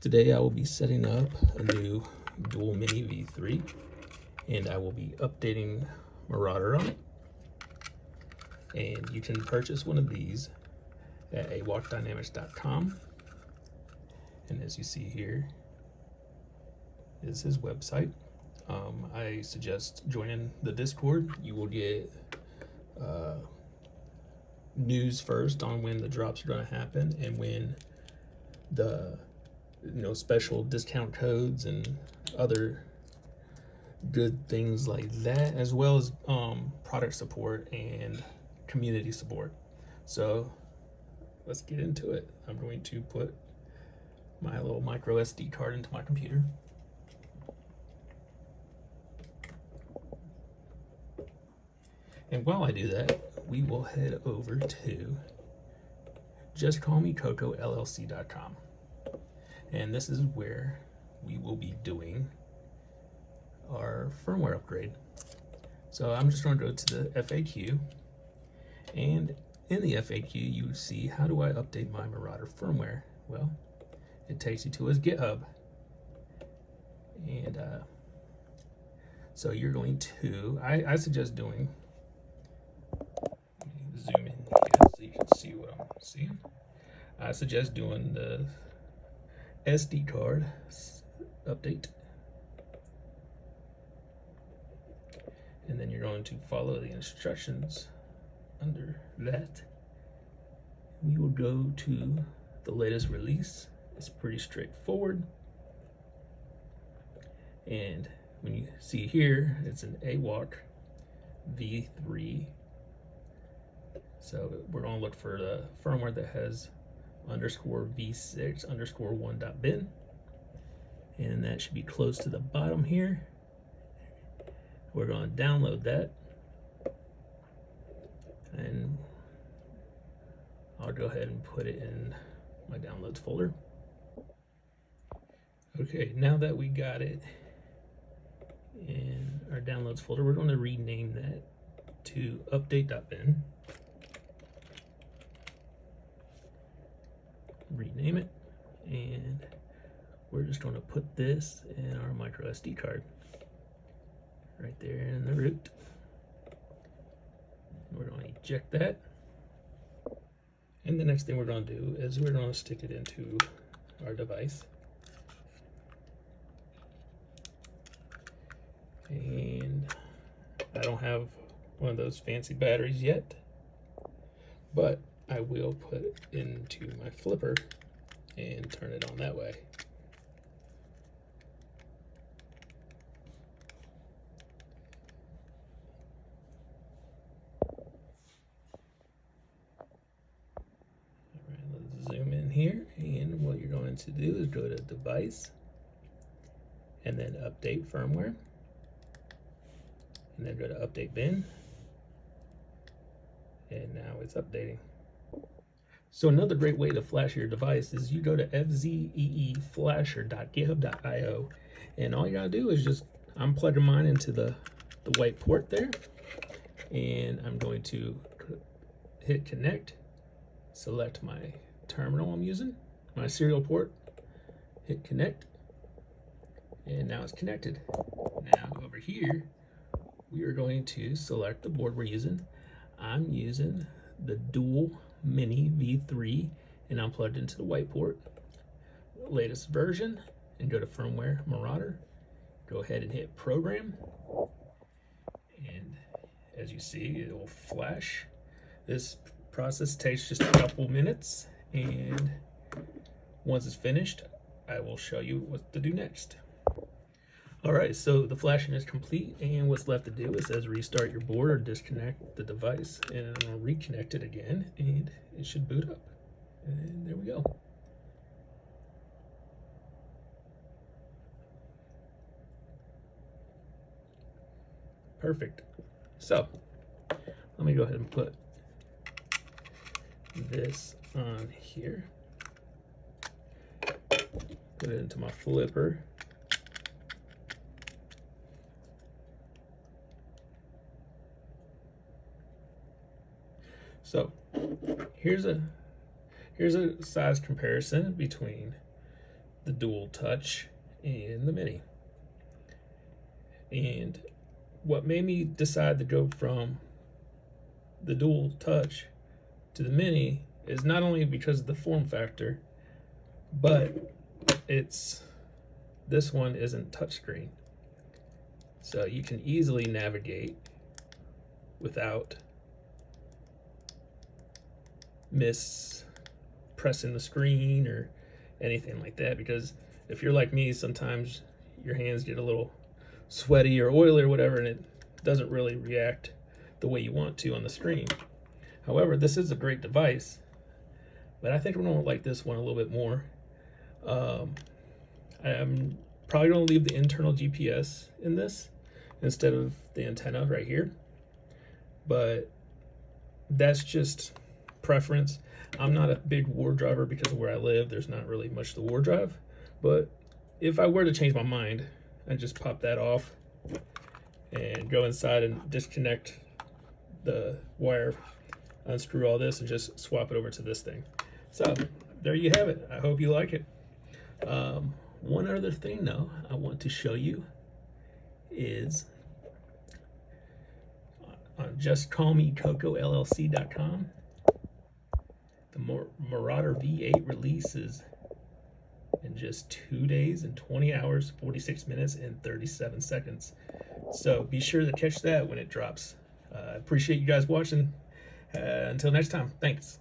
Today I will be setting up a new Awok Mini V3 and I will be updating Marauder on it. And you can purchase one of these at AWOKDynamics.com. And as you see here is his website. I suggest joining the Discord. You will get news first on when the drops are going to happen and when the special discount codes and other good things like that, as well as product support and community support. So let's get into it. I'm going to put my little micro SD card into my computer. And while I do that, we will head over to JustCallMeKoKo LLC.com. And this is where we will be doing our firmware upgrade. So I'm just going to go to the FAQ, and in the FAQ you see, how do I update my Marauder firmware? Well, it takes you to his GitHub, and so you're going to, I suggest doing, let me zoom in here so you can see what I'm seeing. I suggest doing the SD card update, and then you're going to follow the instructions under that. We will go to the latest release. It's pretty straightforward, and when you see here, it's an Awok V3. So we're going to look for the firmware that has _v6_1.bin, and that should be close to the bottom here. We're going to download that, and I'll go ahead and put it in my downloads folder. Okay, now that we got it in our downloads folder, we're going to rename that to update.bin. Rename it, and we're just going to put this in our micro SD card right there in the root. We're going to eject that, and the next thing we're going to do is we're going to stick it into our device. And I don't have one of those fancy batteries yet, but I will put it into my flipper and turn it on that way. All right, let's zoom in here, and what you're going to do is go to Device, and then Update Firmware, and then go to Update Bin, and now it's updating. So another great way to flash your device is you go to fzeeflasher.github.io, and all you gotta do is just, I'm plugging mine into the white port there, and I'm going to hit connect, select my terminal I'm using, my serial port, hit connect, and now it's connected. Now over here, we are going to select the board we're using. I'm using the Awok Mini V3, and I'm plugged into the white port. Latest version, and go to firmware Marauder. Go ahead and hit program, and as you see, it will flash. This process takes just a couple minutes, and once it's finished, I will show you what to do next. All right, so the flashing is complete, and what's left to do, it says restart your board or disconnect the device, and I'm gonna reconnect it again, and it should boot up. And there we go. Perfect. So let me go ahead and put this on here. Put it into my flipper. So here's a size comparison between the dual touch and the Mini. And what made me decide to go from the dual touch to the Mini is not only because of the form factor, but this one isn't touchscreen. So you can easily navigate without pressing the screen or anything like that, because if you're like me, sometimes your hands get a little sweaty or oily or whatever, and it doesn't really react the way you want to on the screen. However, this is a great device, but I think I'm gonna like this one a little bit more. I'm probably gonna leave the internal GPS in this instead of the antenna right here, but that's just preference. I'm not a big ward driver because of where I live. There's not really much to ward drive, but if I were to change my mind, I'd just pop that off and go inside and disconnect the wire, unscrew all this, and just swap it over to this thing. So there you have it. I hope you like it. One other thing though I want to show you is on JustCallMeKoKo.com. The Marauder V8 releases in just 2 days and 20 hours, 46 minutes, and 37 seconds. So be sure to catch that when it drops. I appreciate you guys watching. Until next time, thanks.